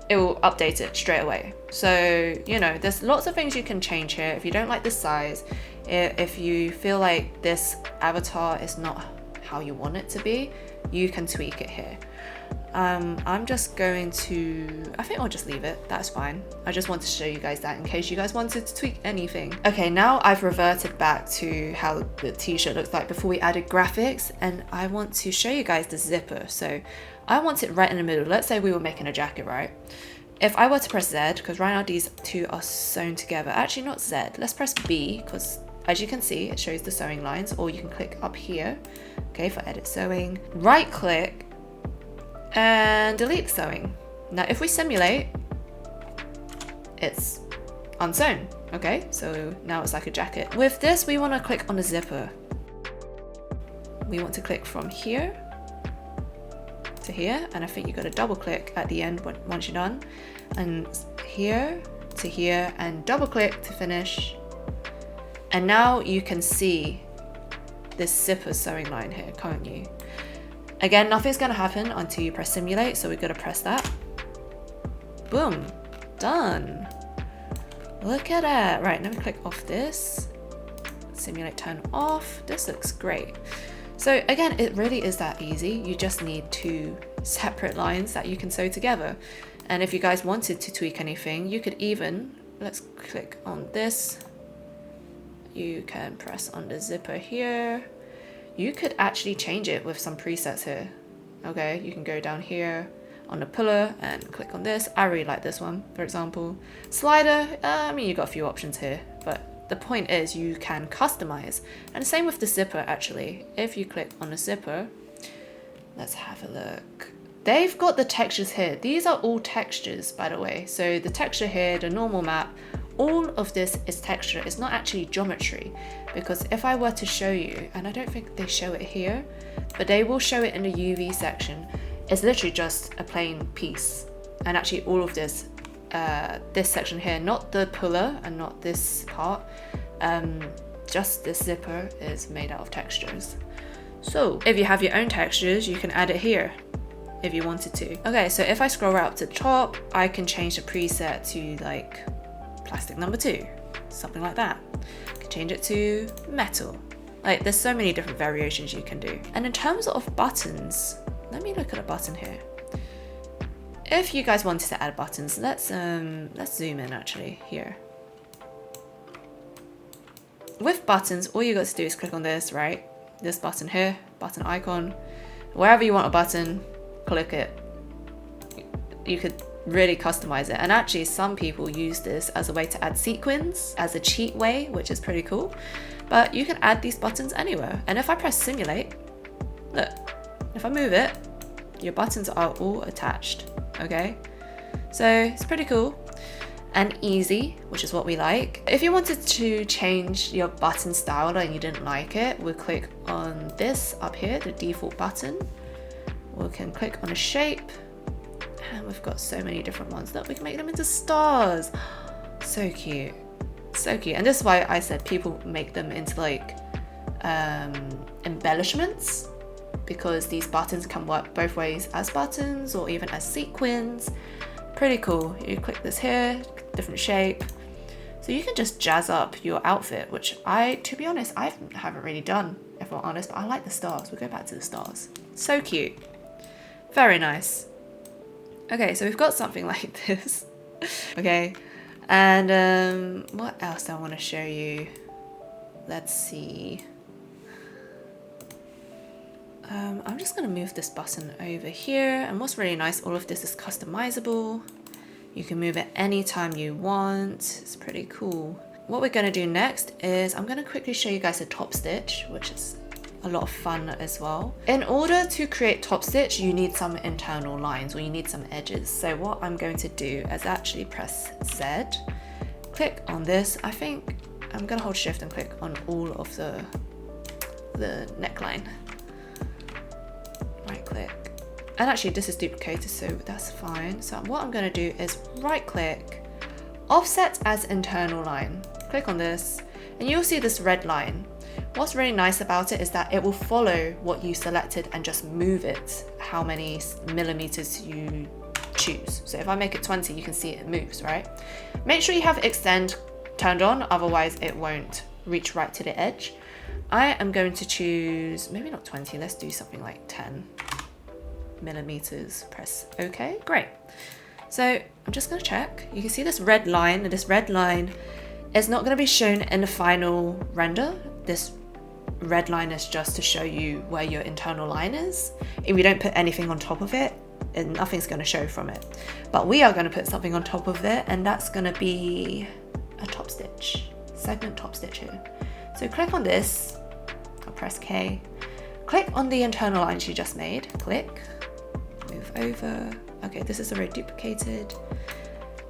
it will update it straight away. So, you know, there's lots of things you can change here. If you don't like the size, if you feel like this avatar is not how you want it to be, you can tweak it here. I'm just going to, I think I'll just leave it, that's fine. I just want to show you guys that in case you guys wanted to tweak anything. Okay, now I've reverted back to how the t-shirt looked like before we added graphics, and I want to show you guys the zipper. So I want it right in the middle. Let's say we were making a jacket, right? If I were to press Z, because right now these two are sewn together, actually not Z, let's press B, because as you can see, it shows the sewing lines, or you can click up here, okay, for edit sewing, right click, and delete the sewing. Now, if we simulate, it's unsewn, okay? So now it's like a jacket. With this, we want to click on the zipper. We want to click from here to here, and I think you got to double click at the end once you're done, and here to here, and double click to finish. And now you can see this zipper sewing line here, can't you? Again, nothing's going to happen until you press simulate, so we've got to press that. Boom, done. Look at that. Right, let me click off this, simulate turn off. This looks great. So again, it really is that easy. You just need two separate lines that you can sew together. And if you guys wanted to tweak anything, you could even, let's click on this. You can press on the zipper here. You could actually change it with some presets here. Okay, you can go down here. on the puller and click on this. I really like this one, for example. Slider, I mean, you got a few options here, but the point is you can customize. And same with the zipper, actually. If you click on the zipper, let's have a look. They've got the textures here. These are all textures, by the way. So the texture here, the normal map, all of this is texture. It's not actually geometry, because if I were to show you, and I don't think they show it here, but they will show it in the UV section. It's literally just a plain piece. And actually all of this, this section here, not the puller and not this part, just this zipper is made out of textures. So if you have your own textures, you can add it here if you wanted to. Okay, so if I scroll right up to the top, I can change the preset to like plastic number 2, something like that. I can change it to metal. Like, there's so many different variations you can do. And in terms of buttons, let me look at a button here. If you guys wanted to add buttons, let's zoom in actually here. With buttons, all you got to do is click on this, right? This button here, button icon. Wherever you want a button, click it. You could really customize it. And actually some people use this as a way to add sequins, as a cheat way, which is pretty cool. But you can add these buttons anywhere. And if I press simulate, look, if I move it, your buttons are all attached, okay? So it's pretty cool and easy, which is what we like. If you wanted to change your button style and you didn't like it, we'll click on this up here, the default button. We can click on a shape, and we've got so many different ones that we can make them into stars. So cute, so cute. And this is why I said people make them into like embellishments, because these buttons can work both ways, as buttons or even as sequins. Pretty cool. You click this here, different shape. So you can just jazz up your outfit, which to be honest, I haven't really done, if I'm honest, but I like the stars. We'll go back to the stars. So cute. Very nice. Okay, so we've got something like this. Okay, and what else do I want to show you? Let's see. I'm just going to move this button over here, and what's really nice, all of this is customizable. You can move it anytime you want. It's pretty cool. What we're going to do next is I'm going to quickly show you guys the top stitch, which is a lot of fun as well. In order to create top stitch, you need some internal lines, or you need some edges. So what I'm going to do is actually press Z, click on this. I think I'm going to hold shift and click on all of the neckline. Right click. And actually this is duplicated, so that's fine. So what I'm going to do is right click, offset as internal line. Click on this and you'll see this red line. What's really nice about it is that it will follow what you selected and just move it how many millimeters you choose. So if I make it 20, you can see it moves, right? Make sure you have extend turned on, otherwise it won't reach right to the edge. I am going to choose, maybe not 20, let's do something like 10 millimeters. Press OK. Great. So I'm just going to check. You can see this red line, and this red line is not going to be shown in the final render. This red line is just to show you where your internal line is. If you don't put anything on top of it, and nothing's going to show from it. But we are going to put something on top of it, and that's going to be a top stitch, segment top stitch here. So click on this, I'll press K, click on the internal lines you just made, click, move over. Okay, this is already duplicated.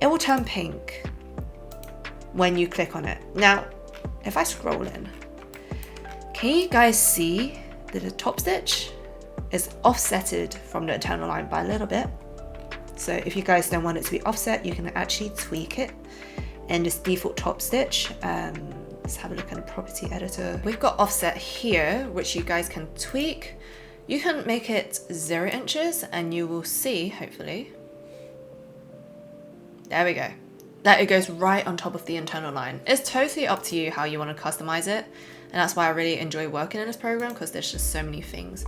It will turn pink when you click on it. Now, if I scroll in, can you guys see that the top stitch is offsetted from the internal line by a little bit? So if you guys don't want it to be offset, you can actually tweak it in this default top stitch. Let's have a look at the property editor. We've got offset here, which you guys can tweak. You can make it 0 inches and you will see, hopefully. There we go. That it goes right on top of the internal line. It's totally up to you how you want to customize it. And that's why I really enjoy working in this program, because there's just so many things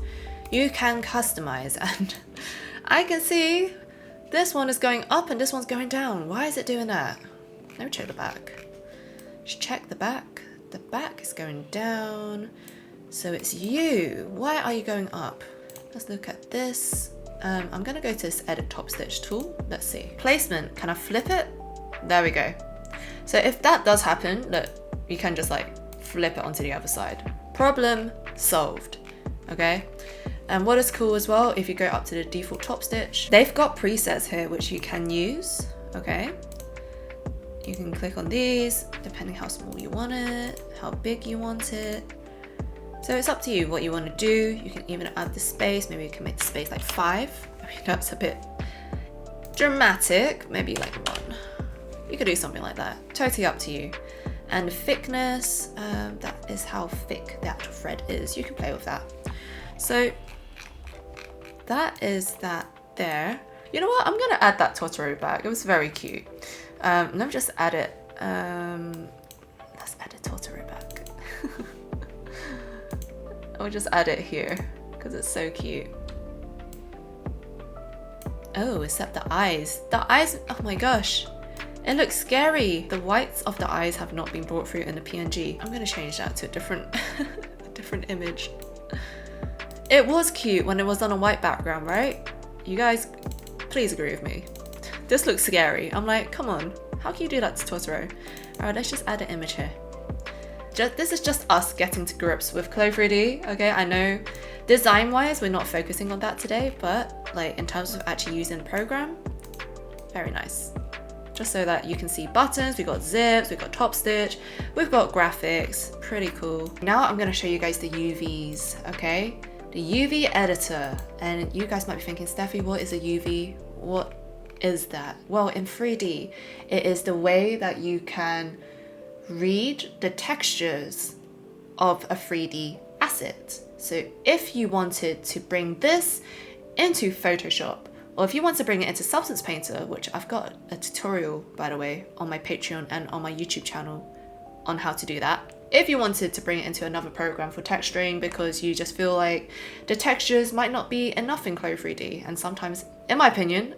you can customize. And I can see this one is going up and this one's going down. Why is it doing that? Let me check the back. Let's check the back. The back is going down. So it's you. Why are you going up? Let's look at this. I'm gonna go to this edit top stitch tool. Let's see. Placement, can I flip it? There we go. So if that does happen, look, you can just like flip it onto the other side. Problem solved, okay? And what is cool as well, if you go up to the default top stitch, they've got presets here which you can use, okay? You can click on these, depending how small you want it, how big you want it. So it's up to you what you want to do. You can even add the space, maybe you can make the space like 5. I mean, that's a bit dramatic, maybe like 1. You could do something like that, totally up to you. And thickness, that is how thick the actual thread is. You can play with that. So that is that there. You know what, I'm gonna add that Totoro back. It was very cute. Let me just add it. Let's add a Totoro back. I'll just add it here because it's so cute. Oh, except the eyes. The eyes, oh my gosh. It looks scary. The whites of the eyes have not been brought through in the PNG. I'm gonna change that to a different, a different image. It was cute when it was on a white background, right? You guys, please agree with me. This looks scary. I'm like, come on, how can you do that to Totoro? All right, let's just add an image here. This is just us getting to grips with Clo3d, okay? I know design-wise, we're not focusing on that today, but like in terms of actually using the program, very nice. Just so that you can see buttons, we've got zips, we've got top stitch, we've got graphics, pretty cool. Now I'm gonna show you guys the UVs, okay? The UV editor, and you guys might be thinking, Steffi, what is a UV? What is that? Well, in 3D, it is the way that you can read the textures of a 3D asset. So if you wanted to bring this into Photoshop, or if you want to bring it into Substance Painter, which I've got a tutorial, by the way, on my Patreon and on my YouTube channel on how to do that. If you wanted to bring it into another program for texturing because you just feel like the textures might not be enough in Clo3d, and sometimes, in my opinion,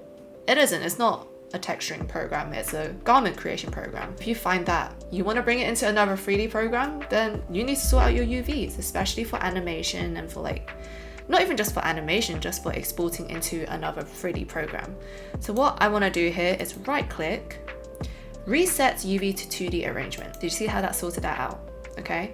it isn't. It's not a texturing program, it's a garment creation program. If you find that you want to bring it into another 3D program, then you need to sort out your UVs, especially for animation and for like, not even just for animation, just for exporting into another 3D program. So what I want to do here is right click, reset UV to 2D arrangement. Did you see how that sorted that out? Okay.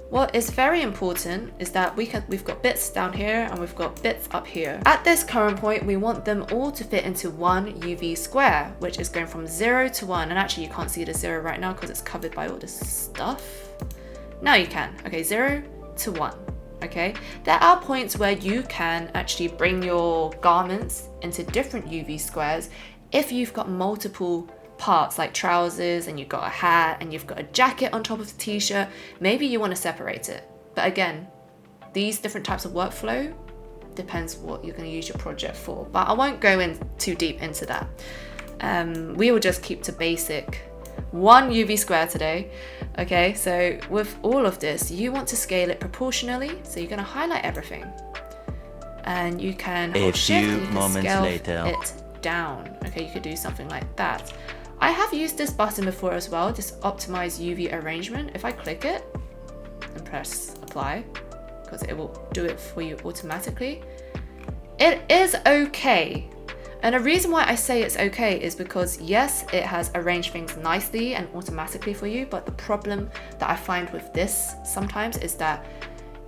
What is very important is that we've got bits down here and we've got bits up here. At this current point, we want them all to fit into one UV square, which is going from 0 to 1. And actually you can't see the 0 right now because it's covered by all this stuff. Now you can. Okay, 0 to 1. Okay, there are points where you can actually bring your garments into different UV squares if you've got multiple parts like trousers and you've got a hat and you've got a jacket on top of the t-shirt. Maybe you want to separate it, but again, these different types of workflow depends what you're going to use your project for, but I won't go in too deep into that. We will just keep to basic one UV square today. Okay, so with all of this, you want to scale it proportionally, so you're going to highlight everything and you can hold shift and you can scale it down. Okay, you could do something like that. I have used this button before as well, just optimize UV arrangement. If I click it and press apply, because it will do it for you automatically, it is okay. And the reason why I say it's okay is because yes, it has arranged things nicely and automatically for you, but the problem that I find with this sometimes is that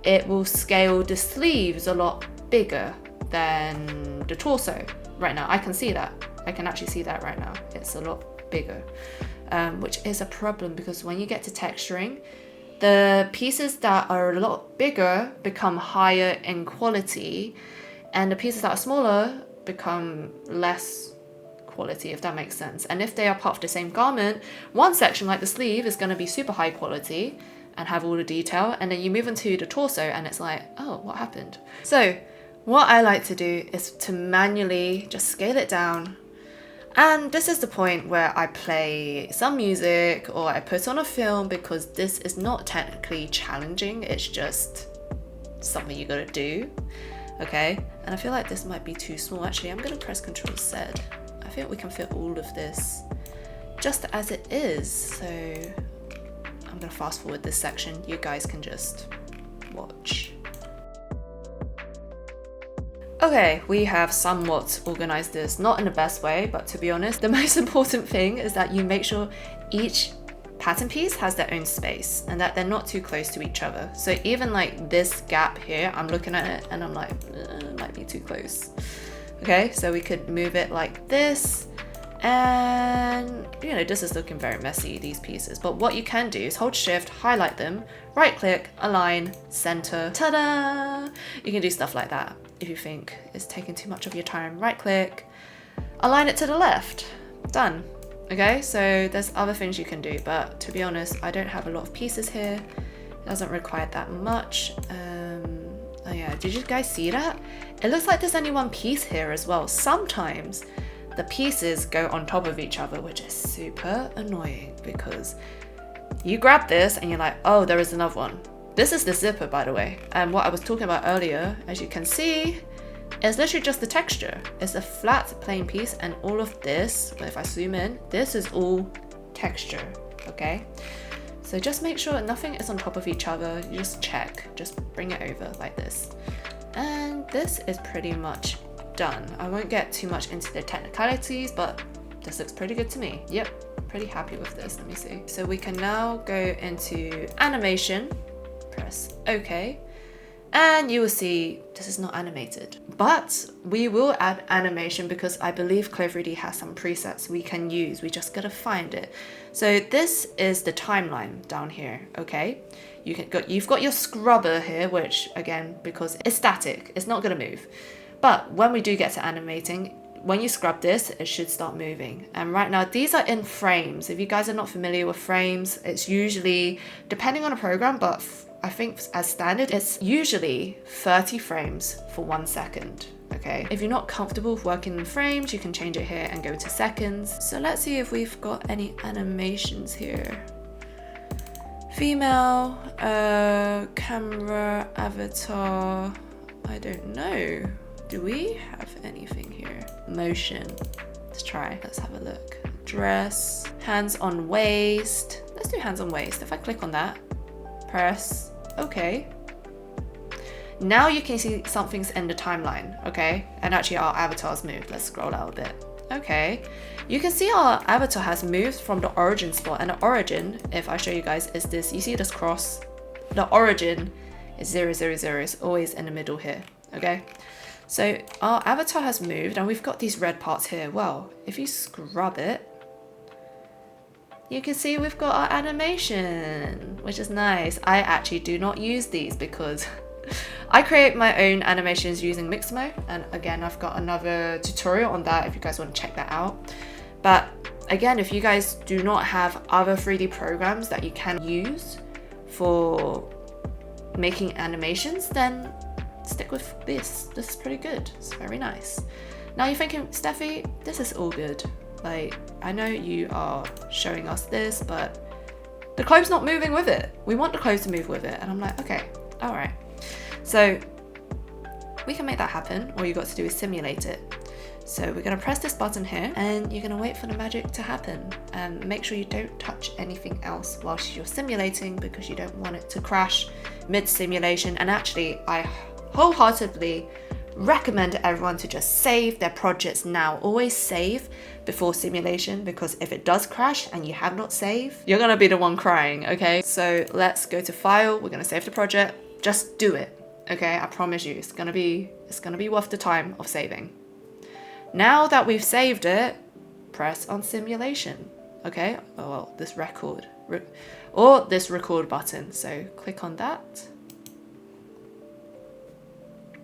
it will scale the sleeves a lot bigger than the torso. Right now, I can see that. I can actually see that right now. It's a lot bigger, which is a problem because when you get to texturing, the pieces that are a lot bigger become higher in quality and the pieces that are smaller become less quality, if that makes sense. And if they are part of the same garment, one section like the sleeve is going to be super high quality and have all the detail, and then you move into the torso and it's like, oh, what happened? So what I like to do is to manually just scale it down. And this is the point where I play some music or I put on a film, because this is not technically challenging, it's just something you gotta do. Okay, and I feel like this might be too small. Actually, I'm gonna press Ctrl Z. I think we can fit all of this just as it is. So I'm gonna fast forward this section. You guys can just watch. Okay, we have somewhat organized this, not in the best way, but to be honest, the most important thing is that you make sure each pattern piece has their own space and that they're not too close to each other. So even like this gap here, I'm looking at it and I'm like, it might be too close. Okay, so we could move it like this. And you know, this is looking very messy, these pieces, but what you can do is hold shift, highlight them, right click, align, center, ta-da! You can do stuff like that. If you think it's taking too much of your time, right click, align it to the left, done. Okay, so there's other things you can do, but to be honest, I don't have a lot of pieces here. It doesn't require that much. Oh yeah, did you guys see that? It looks like there's only one piece here as well. Sometimes the pieces go on top of each other, which is super annoying because you grab this and you're like, oh, there is another one. This is the zipper, by the way. And what I was talking about earlier, as you can see, is literally just the texture. It's a flat plain piece, and all of this, if I zoom in, this is all texture, okay? So just make sure nothing is on top of each other. You just check, just bring it over like this. And this is pretty much done. I won't get too much into the technicalities, but this looks pretty good to me. Yep, pretty happy with this. Let me see. So we can now go into animation, press OK, and you will see this is not animated, but we will add animation because I believe Clo3d has some presets we can use. We just gotta find it. So this is the timeline down here, okay? You've got your scrubber here, which again, because it's static, it's not gonna move. But when we do get to animating, when you scrub this, it should start moving. And right now, these are in frames. If you guys are not familiar with frames, it's usually, depending on a program, but I think as standard, it's usually 30 frames for 1 second, okay? If you're not comfortable with working in frames, you can change it here and go to seconds. So let's see if we've got any animations here. Female, camera, avatar, I don't know. Do we have anything here? Motion, let's try, let's have a look. Dress, hands on waist. Let's do hands on waist. If I click on that, press, okay. Now you can see something's in the timeline, okay? And actually our avatar's moved. Let's scroll out a bit. Okay, you can see our avatar has moved from the origin spot, and the origin, if I show you guys, is this. You see this cross? The origin is 0, 0, 0. It's always in the middle here, okay? So our avatar has moved and we've got these red parts here. Well, if you scrub it, you can see we've got our animation, which is nice. I actually do not use these because I create my own animations using Mixamo. And again, I've got another tutorial on that if you guys want to check that out. But again, if you guys do not have other 3D programs that you can use for making animations, then stick with this. This is pretty good. It's very nice. Now you're thinking, Steffi, this is all good. Like, I know you are showing us this, but the clothes not moving with it. We want the clothes to move with it. And I'm like, okay, all right. So we can make that happen. All you got to do is simulate it. So we're gonna press this button here and you're gonna wait for the magic to happen. And make sure you don't touch anything else whilst you're simulating because you don't want it to crash mid-simulation. And actually, I wholeheartedly recommend everyone to just save their projects now. Always save before simulation, because if it does crash and you have not saved, you're gonna be the one crying, okay? So let's go to file, we're gonna save the project, just do it, okay? I promise you, it's gonna be worth the time of saving. Now that we've saved it, press on simulation, okay? Oh, well, this record, or this record button, so click on that.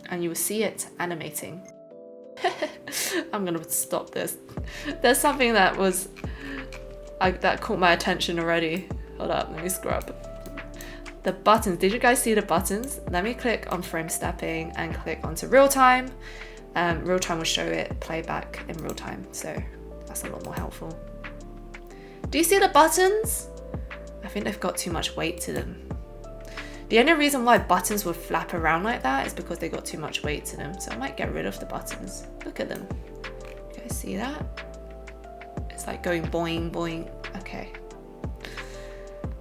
And you will see it animating. I'm gonna stop this. There's something that caught my attention already. Hold up, let me scrub. The buttons, did you guys see the buttons? Let me click on frame stepping and click onto real time. Real time will show it playback in real time, so that's a lot more helpful. Do you see the buttons? I think they've got too much weight to them. The only reason why buttons would flap around like that is because they got too much weight to them. So I might get rid of the buttons. Look at them. You guys see that? It's like going boing, boing. Okay.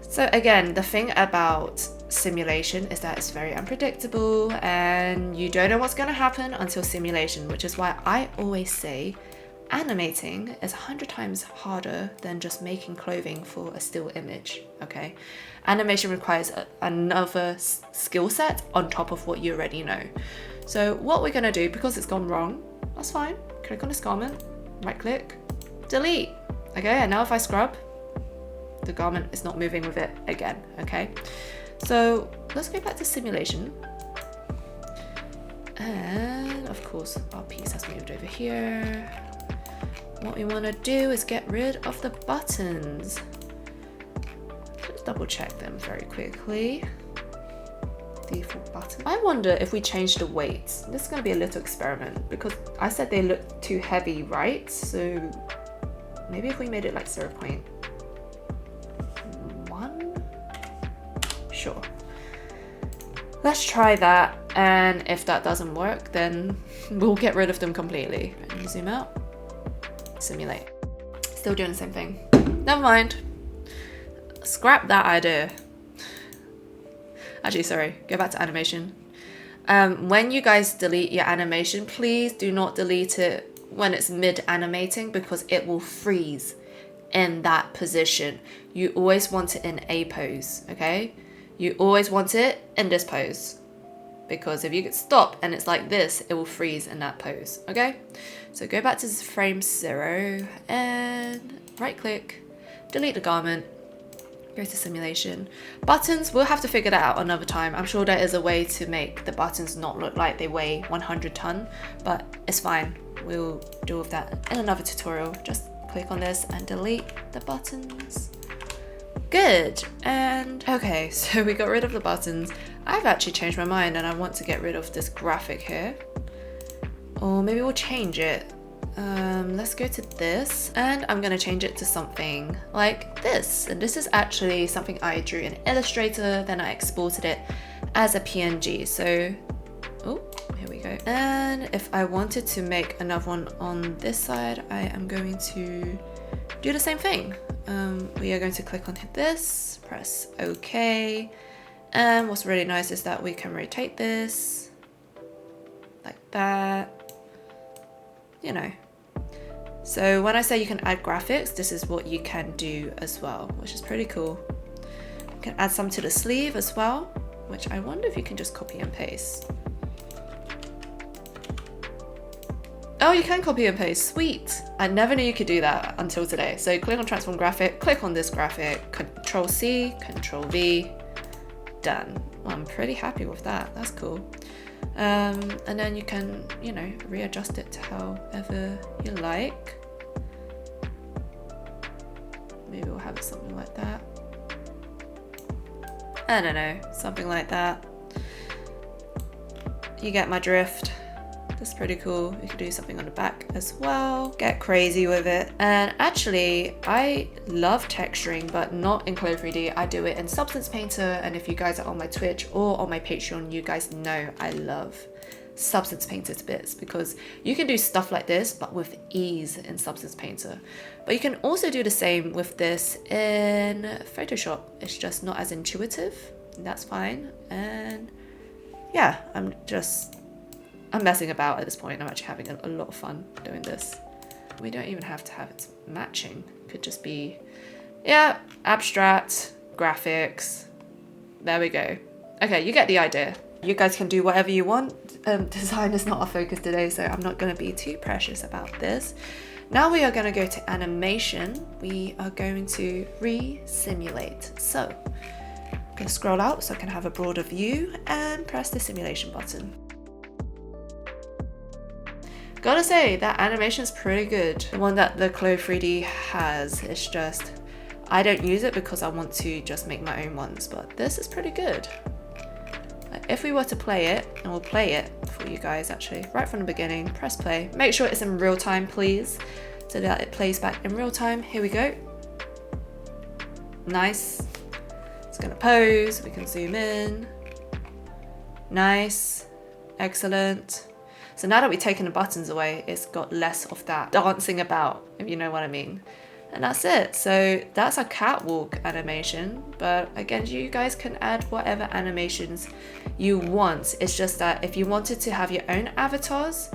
So again, the thing about simulation is that it's very unpredictable and you don't know what's going to happen until simulation, which is why I always say animating is 100 times harder than just making clothing for a still image, okay? Animation requires another skill set on top of what you already know. So what we're gonna do, because it's gone wrong, that's fine. Click on this garment, right click, delete. Okay, and now if I scrub, the garment is not moving with it again, okay? So let's go back to simulation. And of course, our piece has moved over here. What we want to do is get rid of the buttons. Let's double check them very quickly. Default button. I wonder if we change the weights. This is going to be a little experiment because I said they look too heavy, right? So maybe if we made it like 0.1? Sure. Let's try that. And if that doesn't work, then we'll get rid of them completely. Let me zoom out. Simulate. Still doing the same thing. Never mind. Scrap that idea. Actually, sorry. Go back to animation. When you guys delete your animation, please do not delete it when it's mid animating because it will freeze in that position. You always want it in a pose, okay? You always want it in this pose. Because if you get stop and it's like this, it will freeze in that pose, okay? So go back to frame 0 and right click, delete the garment, go to simulation. Buttons, we'll have to figure that out another time. I'm sure there is a way to make the buttons not look like they weigh 100 ton, but it's fine. We'll deal with that in another tutorial. Just click on this and delete the buttons. Good, and okay, so we got rid of the buttons. I've actually changed my mind and I want to get rid of this graphic here. Or maybe we'll change it. Let's go to this and I'm gonna change it to something like this. And this is actually something I drew in Illustrator, then I exported it as a PNG. So, oh, here we go. And if I wanted to make another one on this side, I am going to do the same thing. We are going to click on this, press OK. And what's really nice is that we can rotate this like that, you know. So when I say you can add graphics, this is what you can do as well, which is pretty cool. You can add some to the sleeve as well, which I wonder if you can just copy and paste. Oh, you can copy and paste, sweet. I never knew you could do that until today. So click on transform graphic, click on this graphic, Control C, Control V, done. Well, I'm pretty happy with that, that's cool. And then you can, you know, readjust it to however you like. Maybe we'll have it something like that. I don't know, something like that. You get my drift. That's pretty cool. You could do something on the back as well. Get crazy with it. And actually, I love texturing, but not in Clo3d. I do it in Substance Painter. And if you guys are on my Twitch or on my Patreon, you guys know I love Substance Painter to bits because you can do stuff like this, but with ease in Substance Painter. But you can also do the same with this in Photoshop. It's just not as intuitive. That's fine. And yeah, I'm messing about at this point. I'm actually having a lot of fun doing this. We don't even have to have it matching. It could just be, yeah, abstract, graphics. There we go. Okay, you get the idea. You guys can do whatever you want. Design is not our focus today, so I'm not going to be too precious about this. Now we are going to go to animation. We are going to re-simulate. So I'm going to scroll out so I can have a broader view and press the simulation button. Gotta say, that animation is pretty good. The one that the Clo3d has, it's just, I don't use it because I want to just make my own ones, but this is pretty good. If we were to play it, and we'll play it for you guys actually, right from the beginning, press play. Make sure it's in real time, please, so that it plays back in real time. Here we go. Nice. It's gonna pose, we can zoom in. Nice, excellent. So now that we've taken the buttons away, it's got less of that dancing about, if you know what I mean. And that's it. So that's a catwalk animation, but again, you guys can add whatever animations you want. It's just that if you wanted to have your own avatars,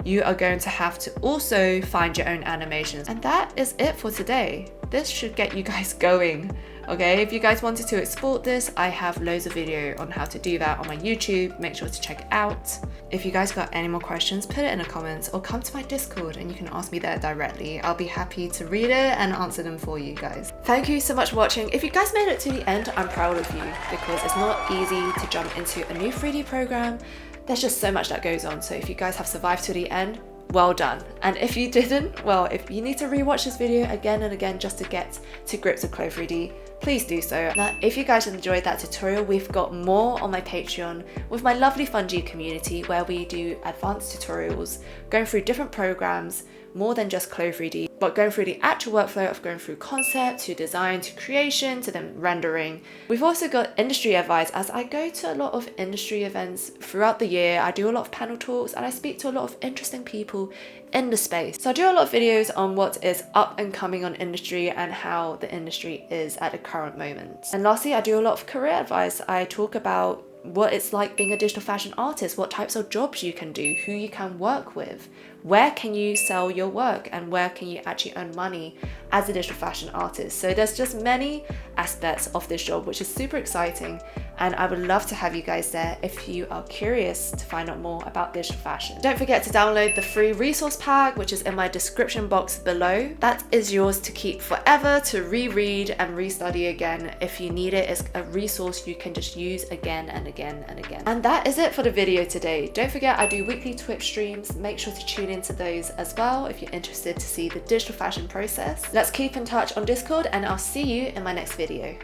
you are going to have to also find your own animations. And that is it for today. This should get you guys going. Okay, if you guys wanted to export this, I have loads of video on how to do that on my YouTube. Make sure to check it out. If you guys got any more questions, put it in the comments or come to my Discord and you can ask me there directly. I'll be happy to read it and answer them for you guys. Thank you so much for watching. If you guys made it to the end, I'm proud of you because it's not easy to jump into a new 3D program. There's just so much that goes on. So if you guys have survived to the end, well done. And if you didn't, well, if you need to rewatch this video again and again just to get to grips with Clo3d, please do so. Now, if you guys enjoyed that tutorial, we've got more on my Patreon with my lovely Fungi community where we do advanced tutorials, going through different programs, more than just Clo3d, but going through the actual workflow of going through concept to design to creation to then rendering. We've also got industry advice, as I go to a lot of industry events throughout the year. I do a lot of panel talks and I speak to a lot of interesting people in the space. So I do a lot of videos on what is up and coming on industry and how the industry is at the current moment. And lastly, I do a lot of career advice. I talk about what it's like being a digital fashion artist, what types of jobs you can do, who you can work with, where can you sell your work, and where can you actually earn money as a digital fashion artist. So there's just many aspects of this job, which is super exciting, and I would love to have you guys there if you are curious to find out more about digital fashion. Don't forget to download the free resource pack, which is in my description box below. That is yours to keep forever, to reread and restudy again. If you need it, it's a resource you can just use again and again and again. And that is it for the video today. Don't forget, I do weekly Twitch streams. Make sure to tune into those as well if you're interested to see the digital fashion process. Let's keep in touch on Discord and I'll see you in my next video.